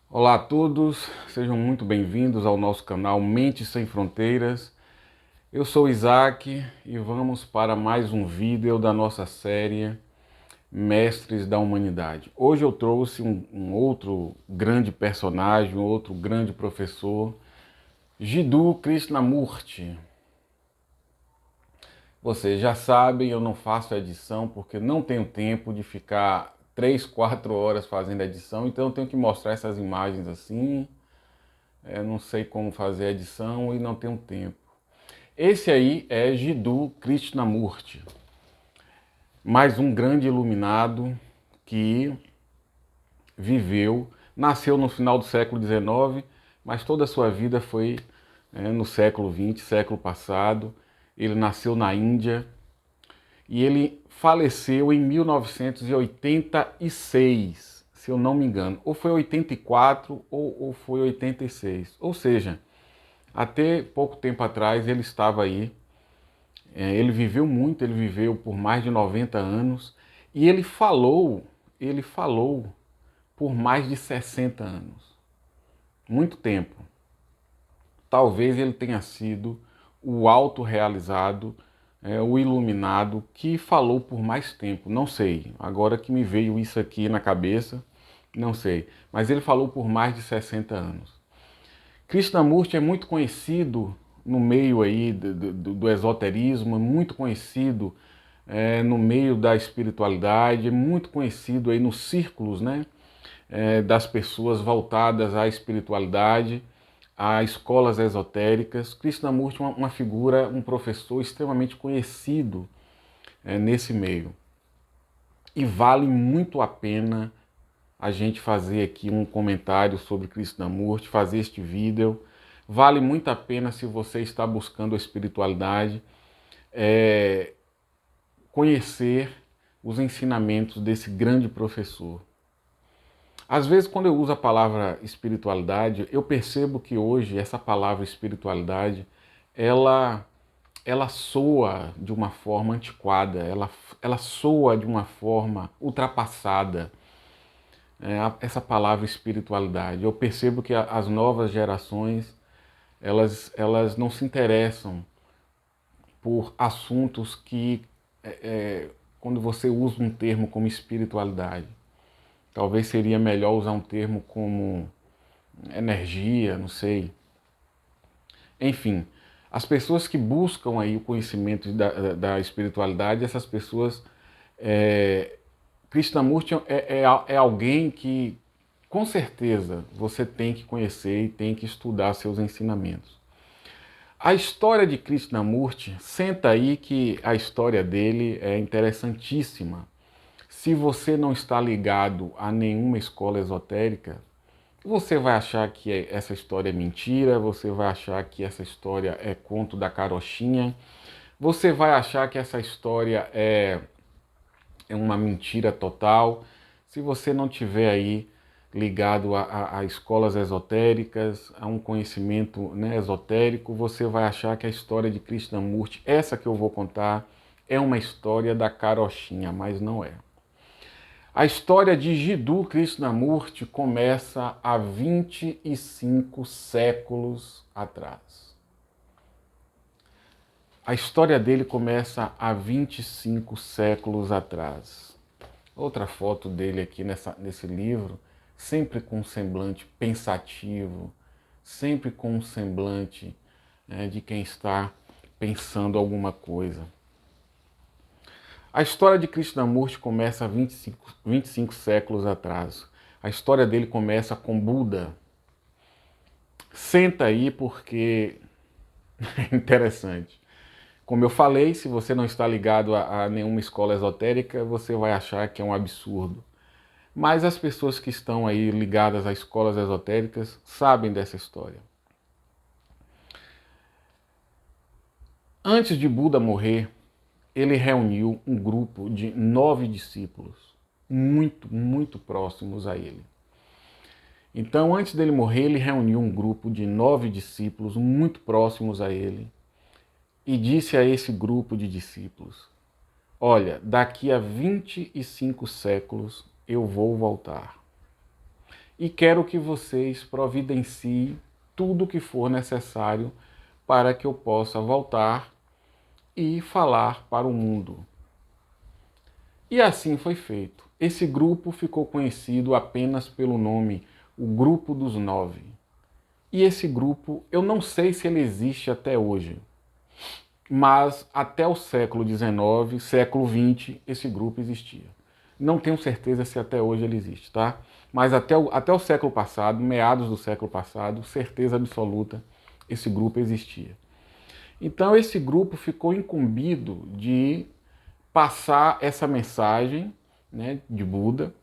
Olá a todos, sejam muito bem-vindos ao nosso canal Mentes Sem Fronteiras. Eu sou Isaac e vamos para mais um vídeo da nossa série Mestres da Humanidade. Hoje eu trouxe um outro grande personagem, um outro grande professor, Jiddu Krishnamurti. Vocês já sabem, eu não faço edição porque não tenho tempo de ficar 3, 4 horas fazendo edição, então eu tenho que mostrar essas imagens assim. Eu não sei como fazer a edição e não tenho tempo. Esse aí é Jiddu Krishnamurti, mais um grande iluminado que nasceu no final do século XIX, mas toda a sua vida foi no século XX, século passado. Ele nasceu na Índia e ele faleceu em 1986, se eu não me engano. Ou foi 84 ou foi 86. Ou seja, até pouco tempo atrás ele estava aí. Ele viveu muito, ele viveu por mais de 90 anos e ele falou por mais de 60 anos. Muito tempo. Talvez ele tenha sido o autorrealizado, o iluminado que falou por mais tempo. Não sei. Agora que me veio isso aqui na cabeça, não sei. Mas ele falou por mais de 60 anos. Krishnamurti é muito conhecido no meio aí do esoterismo, é muito conhecido no meio da espiritualidade, é muito conhecido aí nos círculos, né, das pessoas voltadas à espiritualidade, a escolas esotéricas. Krishnamurti é uma figura, um professor extremamente conhecido nesse meio. E vale muito a pena a gente fazer aqui um comentário sobre Krishnamurti, fazer este vídeo. Vale muito a pena se você está buscando a espiritualidade, conhecer os ensinamentos desse grande professor. Às vezes, quando eu uso a palavra espiritualidade, eu percebo que hoje essa palavra espiritualidade, ela, ela soa de uma forma antiquada, ela soa de uma forma ultrapassada. Essa palavra espiritualidade. Eu percebo que as novas gerações, elas não se interessam por assuntos que, quando você usa um termo como espiritualidade, talvez seria melhor usar um termo como energia, não sei. Enfim, as pessoas que buscam aí o conhecimento da espiritualidade, essas pessoas, Krishnamurti é alguém que, com certeza, você tem que conhecer e tem que estudar seus ensinamentos. A história de Krishnamurti, senta aí que a história dele é interessantíssima. Se você não está ligado a nenhuma escola esotérica, você vai achar que essa história é mentira, você vai achar que essa história é conto da carochinha, você vai achar que essa história é uma mentira total. Se você não tiver aí ligado a escolas esotéricas, a um conhecimento, né, esotérico, você vai achar que a história de Krishnamurti, essa que eu vou contar, é uma história da carochinha, mas não é. A história de Jiddu Krishnamurti começa há 25 séculos atrás. A história dele começa há 25 séculos atrás. Outra foto dele aqui nesse livro, sempre com um semblante pensativo, sempre com um semblante de quem está pensando alguma coisa. A história de Krishnamurti começa há 25 séculos atrás. A história dele começa com Buda. Senta aí porque é interessante. Como eu falei, se você não está ligado a nenhuma escola esotérica, você vai achar que é um absurdo. Mas as pessoas que estão aí ligadas a escolas esotéricas sabem dessa história. Antes de Buda morrer, ele reuniu um grupo de 9 discípulos, muito próximos a ele. Então, antes dele morrer, ele reuniu um grupo de 9 discípulos muito próximos a ele e disse a esse grupo de discípulos: olha, daqui a 25 séculos eu vou voltar. e quero que vocês providenciem tudo o que for necessário para que eu possa voltar e falar para o mundo. E assim foi feito. Esse grupo ficou conhecido apenas pelo nome, o Grupo dos Nove. E esse grupo, eu não sei se ele existe até hoje, mas até o século XIX, século XX, esse grupo existia. Não tenho certeza se até hoje ele existe, tá? Mas até o século passado, meados do século passado, certeza absoluta, esse grupo existia. Então esse grupo ficou incumbido de passar essa mensagem, né, de Buda,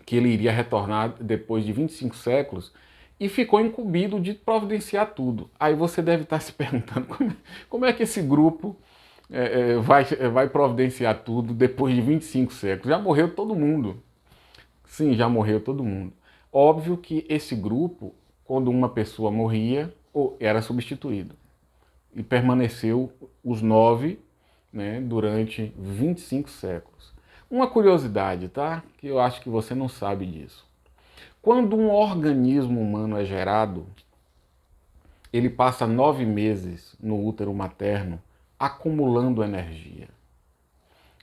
que ele iria retornar depois de 25 séculos, e ficou incumbido de providenciar tudo. Aí você deve estar se perguntando como é que esse grupo vai providenciar tudo depois de 25 séculos? Já morreu todo mundo. Sim, já morreu todo mundo. Óbvio que esse grupo, quando uma pessoa morria, era substituído. E permaneceu os nove, né, durante 25 séculos. Uma curiosidade, tá? Que eu acho que você não sabe disso. Quando um organismo humano é gerado, ele passa 9 meses no útero materno acumulando energia.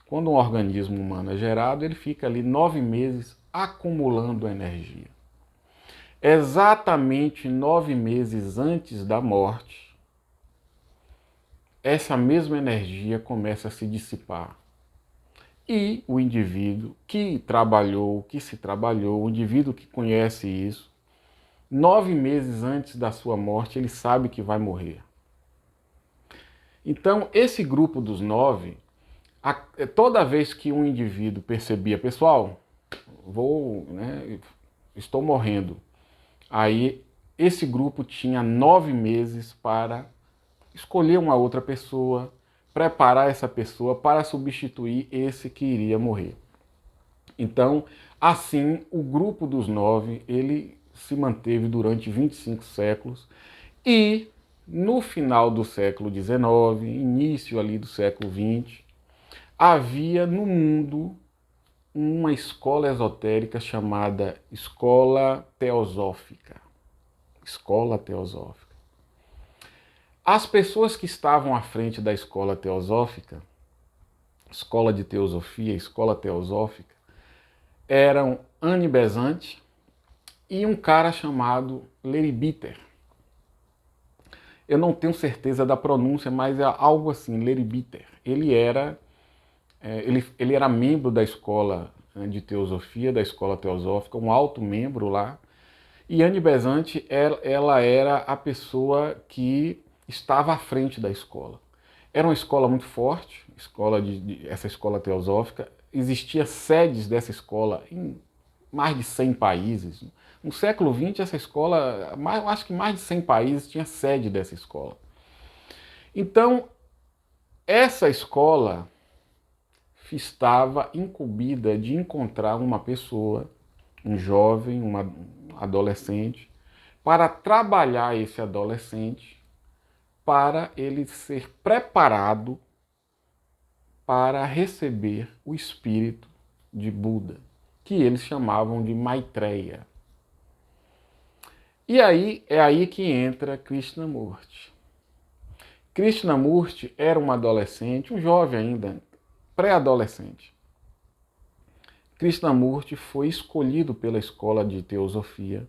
Quando um organismo humano é gerado, ele fica ali 9 meses acumulando energia. Exatamente 9 meses antes da morte, essa mesma energia começa a se dissipar. E o indivíduo que trabalhou, que se trabalhou, o indivíduo que conhece isso, 9 meses antes da sua morte, ele sabe que vai morrer. Então, esse grupo dos nove, toda vez que um indivíduo percebia, pessoal, estou morrendo, aí esse grupo tinha 9 meses para escolher uma outra pessoa, preparar essa pessoa para substituir esse que iria morrer. Então, assim, o grupo dos nove, ele se manteve durante 25 séculos e no final do século XIX, início ali do século XX, havia no mundo uma escola esotérica chamada Escola Teosófica. Escola Teosófica. As pessoas que estavam à frente da escola teosófica, escola de teosofia, escola teosófica, eram Annie Besant e um cara chamado Leadbeater. Eu não tenho certeza da pronúncia, mas é algo assim, Leadbeater. Ele era membro da escola de teosofia, da escola teosófica, um alto membro lá. E Annie Besant, ela era a pessoa que estava à frente da escola. Era uma escola muito forte, essa escola teosófica. Existia sedes dessa escola em mais de 100 países. No século XX, essa escola, acho que mais de 100 países tinha sede dessa escola. Então, essa escola estava incumbida de encontrar uma pessoa, um jovem, uma adolescente, para trabalhar esse adolescente, para ele ser preparado para receber o espírito de Buda, que eles chamavam de Maitreya. E aí é aí que entra Krishnamurti. Krishnamurti era um adolescente, um jovem ainda, pré-adolescente. Krishnamurti foi escolhido pela escola de teosofia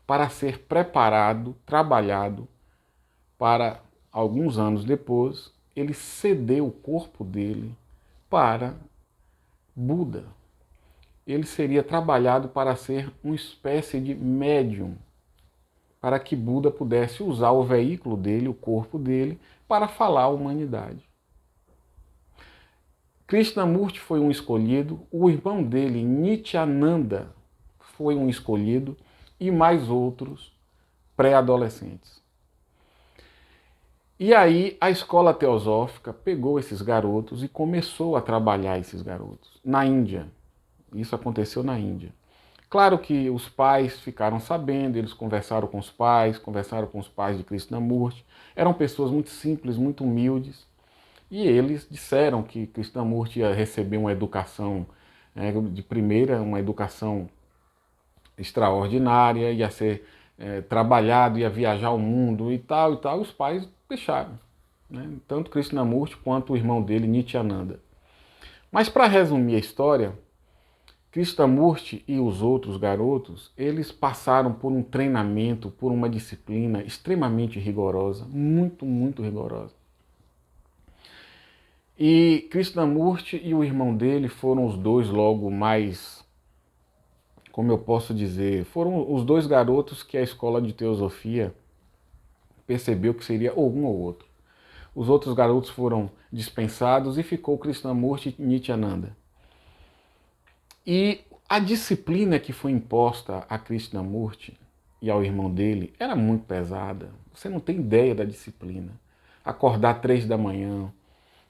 para ser preparado, trabalhado, para alguns anos depois ele ceder o corpo dele para Buda. Ele seria trabalhado para ser uma espécie de médium, para que Buda pudesse usar o veículo dele, o corpo dele, para falar à humanidade. Krishnamurti foi um escolhido, o irmão dele, Nityananda, foi um escolhido, e mais outros pré-adolescentes. E aí a escola teosófica pegou esses garotos e começou a trabalhar esses garotos na Índia. Isso aconteceu na Índia. Claro que os pais ficaram sabendo, eles conversaram com os pais de Krishnamurti. Eram pessoas muito simples, muito humildes. E eles disseram que Krishnamurti ia receber uma educação de primeira, uma educação extraordinária, ia ser trabalhado, ia viajar o mundo e tal, e os pais deixaram, né? Tanto Krishnamurti quanto o irmão dele, Nityananda. Mas para resumir a história, Krishnamurti e os outros garotos, eles passaram por um treinamento, por uma disciplina extremamente rigorosa, muito, muito rigorosa. E Krishnamurti e o irmão dele foram os dois logo mais, como eu posso dizer, foram os dois garotos que a escola de teosofia percebeu que seria ou um ou outro. Os outros garotos foram dispensados e ficou Krishnamurti e Nityananda. E a disciplina que foi imposta a Krishnamurti e ao irmão dele era muito pesada. Você não tem ideia da disciplina. Acordar 3 da manhã,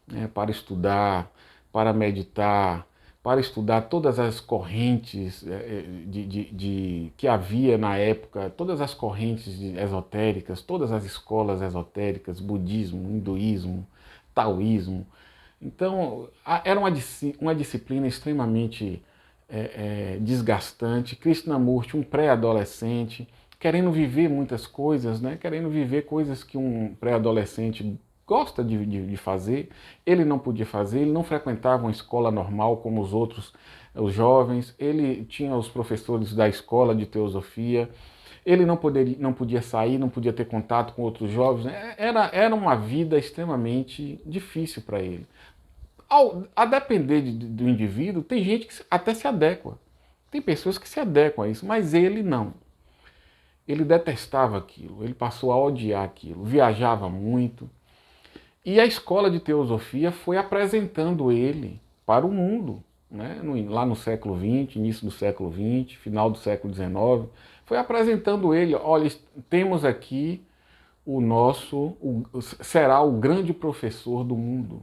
né, para estudar, para meditar, para estudar todas as correntes que havia na época, todas as correntes esotéricas, todas as escolas esotéricas, budismo, hinduísmo, taoísmo. Então, era uma disciplina extremamente desgastante. Krishnamurti, um pré-adolescente, querendo viver muitas coisas, né? Querendo viver coisas que um pré-adolescente gosta de fazer, ele não podia fazer, ele não frequentava uma escola normal como os outros, os jovens, ele tinha os professores da escola de teosofia, ele não podia sair, não podia ter contato com outros jovens, era uma vida extremamente difícil para ele. A depender do indivíduo, tem gente que até se adequa, tem pessoas que se adequam a isso, mas ele não. Ele detestava aquilo, ele passou a odiar aquilo, viajava muito. E a escola de teosofia foi apresentando ele para o mundo, né? Lá no século XX, início do século XX, final do século XIX, foi apresentando ele, olha, temos aqui será o grande professor do mundo.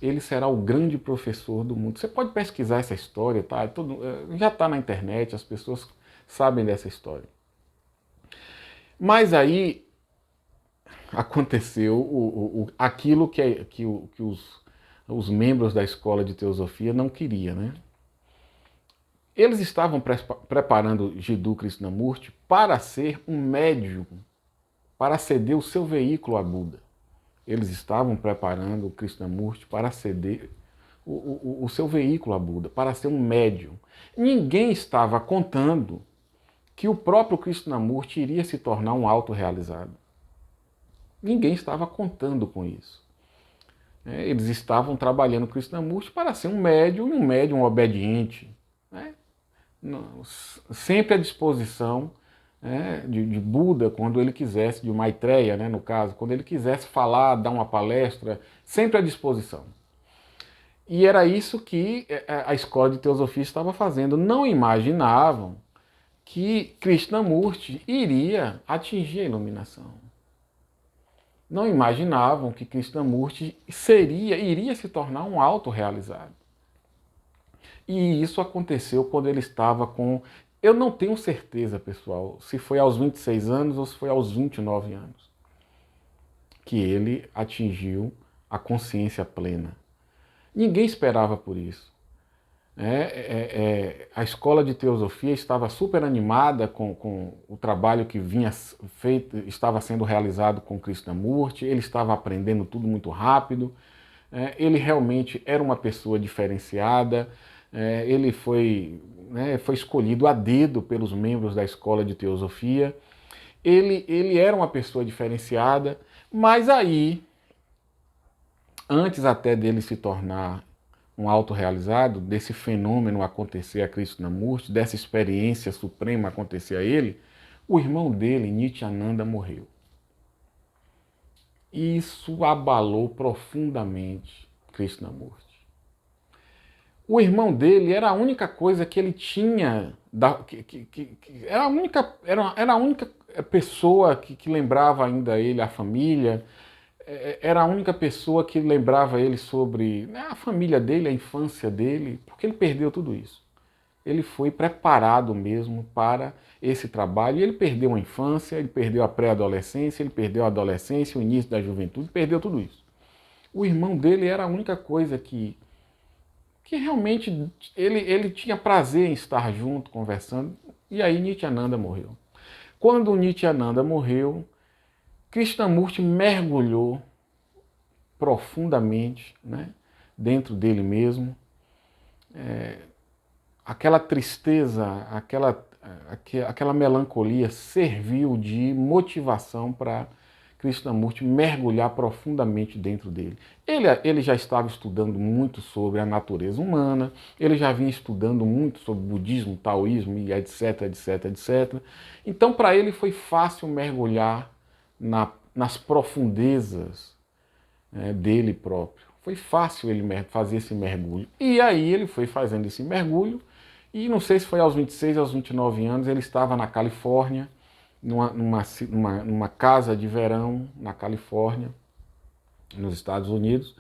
Ele será o grande professor do mundo. Você pode pesquisar essa história, tá? Já está na internet, as pessoas sabem dessa história. Mas aí aconteceu aquilo que os membros da escola de teosofia não queriam, né? Eles estavam preparando Jiddu Krishnamurti para ser um médium, para ceder o seu veículo a Buda. Eles estavam preparando o Krishnamurti para ceder o seu veículo a Buda, para ser um médium. Ninguém estava contando que o próprio Krishnamurti iria se tornar um autorrealizado. Ninguém estava contando com isso. Eles estavam trabalhando Krishnamurti para ser um médium e um médium obediente, né? Sempre à disposição, né, de Buda, quando ele quisesse, de Maitreya, né, no caso, quando ele quisesse falar, dar uma palestra, sempre à disposição. E era isso que a escola de teosofia estava fazendo. Não imaginavam que Krishnamurti iria atingir a iluminação. Não imaginavam que Krishnamurti iria se tornar um autorrealizado. E isso aconteceu quando ele estava com... Eu não tenho certeza, pessoal, se foi aos 26 anos ou se foi aos 29 anos que ele atingiu a consciência plena. Ninguém esperava por isso. A escola de teosofia estava super animada com o trabalho que estava sendo realizado com Krishnamurti, ele estava aprendendo tudo muito rápido, ele realmente era uma pessoa diferenciada, ele foi escolhido a dedo pelos membros da escola de teosofia, ele era uma pessoa diferenciada, mas aí, antes até dele se tornar um autorrealizado, desse fenômeno acontecer a Krishnamurti, dessa experiência suprema acontecer a ele, o irmão dele, Nityananda, morreu. Isso abalou profundamente Krishnamurti. O irmão dele era a única coisa que ele tinha, era a única pessoa que lembrava ainda ele, a família, era a única pessoa que lembrava ele sobre a família dele, a infância dele, porque ele perdeu tudo isso. Ele foi preparado mesmo para esse trabalho, e ele perdeu a infância, ele perdeu a pré-adolescência, ele perdeu a adolescência, o início da juventude, perdeu tudo isso. O irmão dele era a única coisa que realmente ele tinha prazer em estar junto, conversando, E aí Nityananda morreu. Quando Nityananda morreu, Krishnamurti mergulhou profundamente, né, dentro dele mesmo. Aquela tristeza, aquela melancolia serviu de motivação para Krishnamurti mergulhar profundamente dentro dele. Ele já estava estudando muito sobre a natureza humana, ele já vinha estudando muito sobre budismo, taoísmo e etc, etc, etc. Então, para ele foi fácil mergulhar nas profundezas, dele próprio. Foi fácil ele fazer esse mergulho. E aí ele foi fazendo esse mergulho, e não sei se foi aos 26, aos 29 anos, ele estava na Califórnia, numa casa de verão na Califórnia, nos Estados Unidos,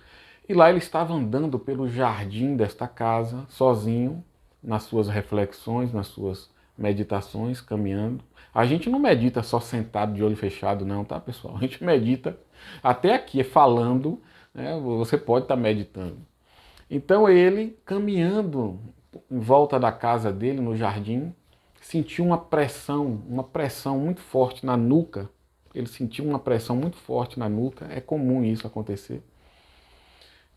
e lá ele estava andando pelo jardim desta casa, sozinho, nas suas reflexões, nas suas meditações, caminhando. A gente não medita só sentado de olho fechado não, tá, pessoal? A gente medita até aqui, falando, né? Você pode estar meditando. Então ele, caminhando em volta da casa dele, no jardim, sentiu uma pressão muito forte na nuca. Ele sentiu uma pressão muito forte na nuca. É comum isso acontecer,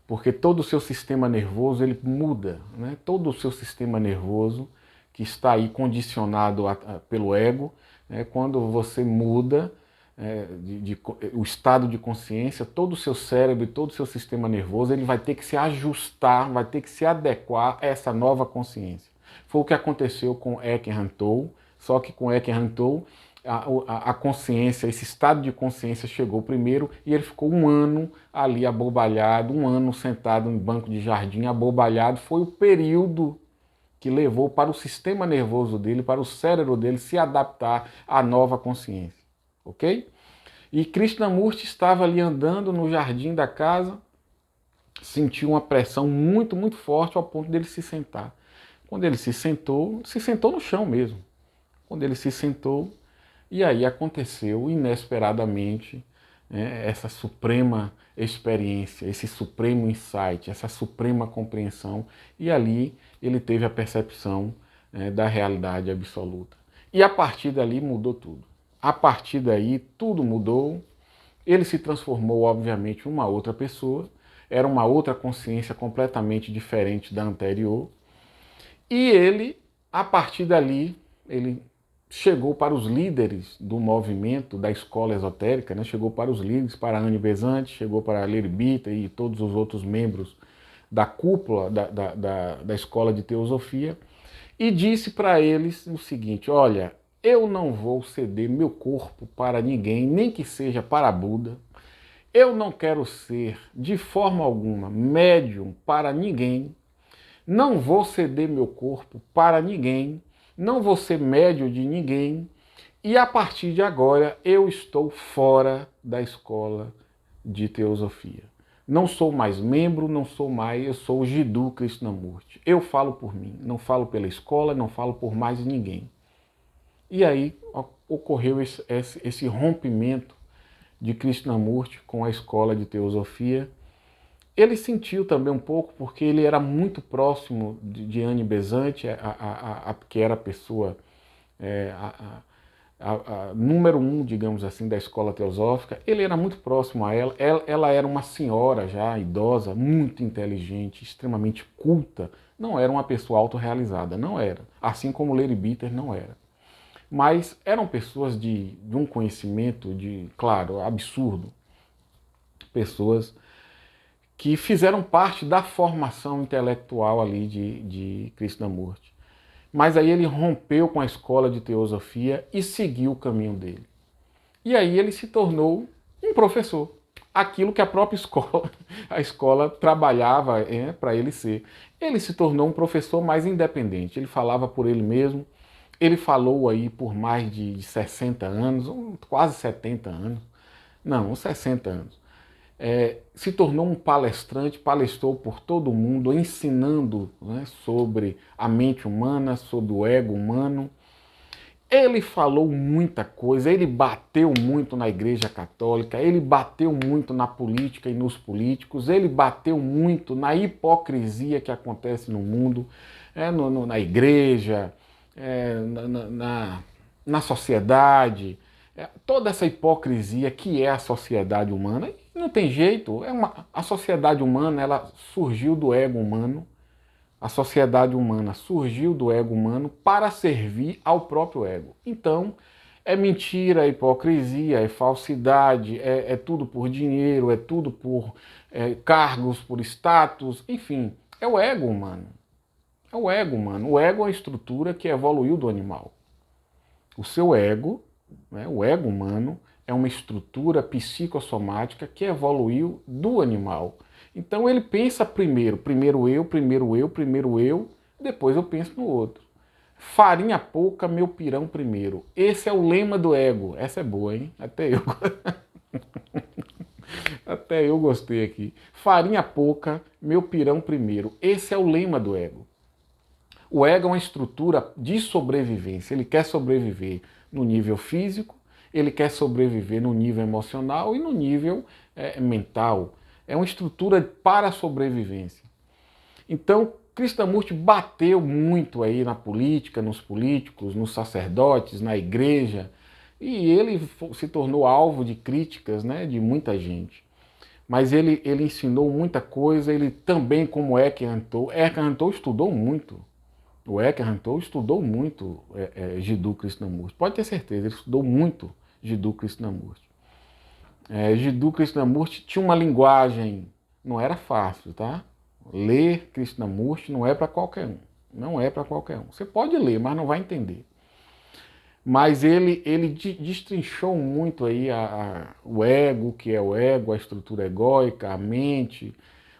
porque todo o seu sistema nervoso ele muda, né? Todo o seu sistema nervoso que está aí condicionado pelo ego, né? Quando você muda o estado de consciência, todo o seu cérebro e todo o seu sistema nervoso ele vai ter que se ajustar, vai ter que se adequar a essa nova consciência. Foi o que aconteceu com Eckhart Tolle, só que com Eckhart Tolle a consciência, esse estado de consciência chegou primeiro e ele ficou um ano ali abobalhado, um ano sentado em banco de jardim abobalhado. Foi o período que levou para o sistema nervoso dele, para o cérebro dele se adaptar à nova consciência, ok? E Krishnamurti estava ali andando no jardim da casa, sentiu uma pressão muito, muito forte ao ponto dele se sentar. Quando ele se sentou no chão mesmo. Quando ele se sentou, e aí aconteceu inesperadamente, né, essa suprema experiência, esse supremo insight, essa suprema compreensão, e ali ele teve a percepção, da realidade absoluta. E a partir dali mudou tudo. A partir daí tudo mudou, ele se transformou obviamente em uma outra pessoa, era uma outra consciência completamente diferente da anterior, e ele, a partir dali, ele chegou para os líderes do movimento da escola esotérica, né? Chegou para os líderes, para Annie Besant, chegou para Lery Bitter e todos os outros membros da cúpula da escola de teosofia, e disse para eles o seguinte: olha, eu não vou ceder meu corpo para ninguém, nem que seja para Buda. Eu não quero ser, de forma alguma, médium para ninguém. Não vou ceder meu corpo para ninguém. Não vou ser médium de ninguém. E a partir de agora eu estou fora da escola de teosofia. Não sou mais membro, não sou mais, eu sou o Jiddu Krishnamurti. Eu falo por mim, não falo pela escola, não falo por mais ninguém. E aí ocorreu esse rompimento de Krishnamurti com a escola de teosofia. Ele sentiu também um pouco, porque ele era muito próximo de Annie Besant, que era a pessoa número um, digamos assim, da escola teosófica. Ele era muito próximo a ela. Ela era uma senhora já idosa, muito inteligente, extremamente culta. Não era uma pessoa autorrealizada, não era. Assim como Lery Bitter não era. Mas eram pessoas de um conhecimento, claro, absurdo. Pessoas que fizeram parte da formação intelectual ali de Krishnamurti. Mas aí ele rompeu com a escola de teosofia e seguiu o caminho dele. E aí ele se tornou um professor. Aquilo que a própria escola, a escola trabalhava para ele ser. Ele se tornou um professor mais independente. Ele falava por ele mesmo. Ele falou aí por mais de 60 anos, quase 70 anos. Não, uns 60 anos. Se tornou um palestrante, palestrou por todo o mundo, ensinando, né, sobre a mente humana, sobre o ego humano. Ele falou muita coisa, ele bateu muito na Igreja Católica, ele bateu muito na política e nos políticos, ele bateu muito na hipocrisia que acontece no mundo, na igreja, na sociedade, toda essa hipocrisia que é a sociedade humana. Não tem jeito, a sociedade humana ela surgiu do ego humano, a sociedade humana surgiu do ego humano para servir ao próprio ego. Então, é mentira, é hipocrisia, é falsidade, é tudo por dinheiro, é tudo por cargos, por status, enfim, é o ego humano. É o ego humano. O ego é uma estrutura que evoluiu do animal. O seu ego, né, o ego humano, é uma estrutura psicossomática que evoluiu do animal. Então ele pensa primeiro eu, depois eu penso no outro. Farinha pouca, meu pirão primeiro. Esse é o lema do ego. Essa é boa, hein? Até eu gostei aqui. Farinha pouca, meu pirão primeiro. Esse é o lema do ego. O ego é uma estrutura de sobrevivência. Ele quer sobreviver no nível físico, ele quer sobreviver no nível emocional e no nível mental. É uma estrutura para a sobrevivência. Então, Krishnamurti bateu muito aí na política, nos políticos, nos sacerdotes, na igreja, e ele se tornou alvo de críticas, né, de muita gente. Mas ele ensinou muita coisa, ele também, como Eckhart Tolle estudou muito. O Eckhart Tolle estudou muito Jiddu Krishnamurti. Pode ter certeza, ele estudou muito Jiddu Krishnamurti. Jiddu Krishnamurti tinha uma linguagem, não era fácil, tá? Ler Krishnamurti não é para qualquer um. Não é para qualquer um. Você pode ler, mas não vai entender. Mas ele destrinchou muito aí o ego, o que é o ego, a estrutura egóica, a mente,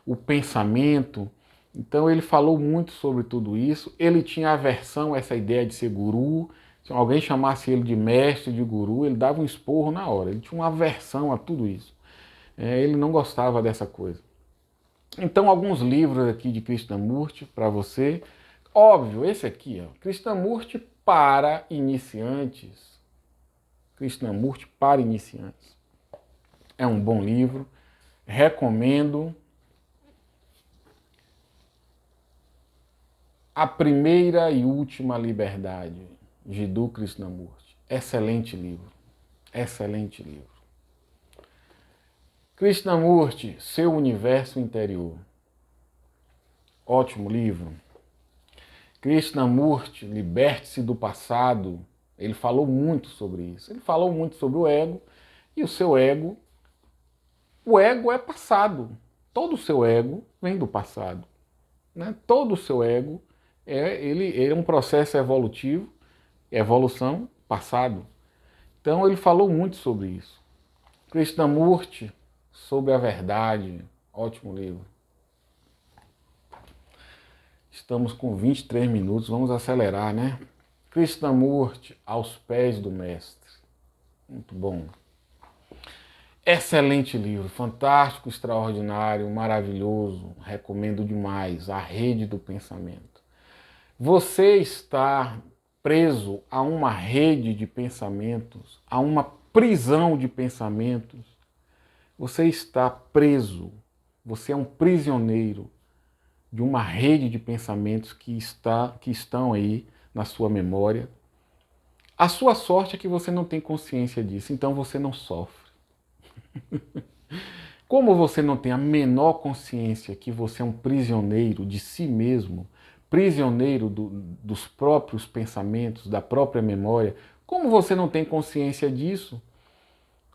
o pensamento. Então ele falou muito sobre tudo isso. Ele tinha aversão a essa ideia de ser guru. Se alguém chamasse ele de mestre, de guru, ele dava um esporro na hora. Ele tinha uma aversão a tudo isso. Ele não gostava dessa coisa. Então, alguns livros aqui de Krishnamurti para você. Óbvio, esse aqui, ó, Krishnamurti para iniciantes. Krishnamurti para iniciantes. É um bom livro. Recomendo. A Primeira e Última Liberdade, Jiddu Krishnamurti. Excelente livro. Excelente livro. Krishnamurti, Seu Universo Interior. Ótimo livro. Krishnamurti, Liberte-se do Passado. Ele falou muito sobre isso. Ele falou muito sobre o ego e o seu ego. O ego é passado. Todo o seu ego vem do passado. Né? Todo o seu ego ele é um processo evolutivo, evolução, passado. Então ele falou muito sobre isso. Krishnamurti, Sobre a Verdade, ótimo livro. Estamos com 23 minutos, vamos acelerar, né? Krishnamurti, Aos Pés do Mestre. Muito bom. Excelente livro, fantástico, extraordinário, maravilhoso. Recomendo demais. A Rede do Pensamento. Você está preso a uma rede de pensamentos, a uma prisão de pensamentos. Você está preso. Você é um prisioneiro de uma rede de pensamentos que estão aí na sua memória. A sua sorte é que você não tem consciência disso, então você não sofre. Como você não tem a menor consciência que você é um prisioneiro de si mesmo, prisioneiro dos próprios pensamentos, da própria memória, como você não tem consciência disso,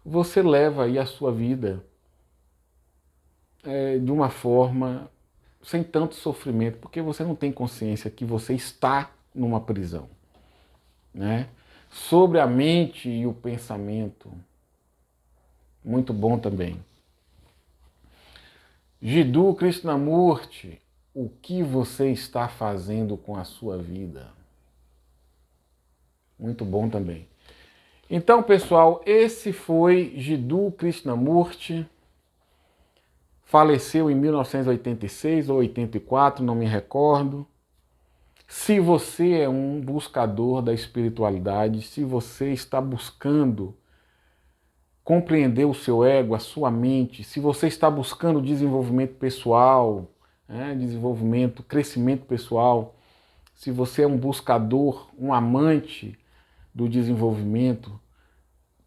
você leva aí a sua vida de uma forma sem tanto sofrimento, porque você não tem consciência que você está numa prisão, né? Sobre a mente e o pensamento, muito bom também. Jiddu Krishnamurti, o que você está fazendo com a sua vida? Muito bom também. Então, pessoal, esse foi Jiddu Krishnamurti. Faleceu em 1986 ou 84, não me recordo. Se você é um buscador da espiritualidade, se você está buscando compreender o seu ego, a sua mente, se você está buscando desenvolvimento pessoal, desenvolvimento, crescimento pessoal, se você é um buscador, um amante do desenvolvimento,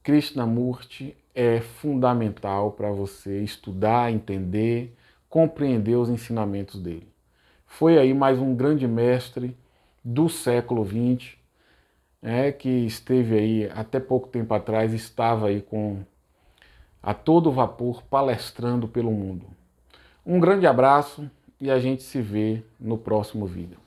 Krishnamurti é fundamental para você estudar, entender, compreender os ensinamentos dele. Foi aí mais um grande mestre do século XX, que esteve aí até pouco tempo atrás, estava aí a todo vapor palestrando pelo mundo. Um grande abraço e a gente se vê no próximo vídeo.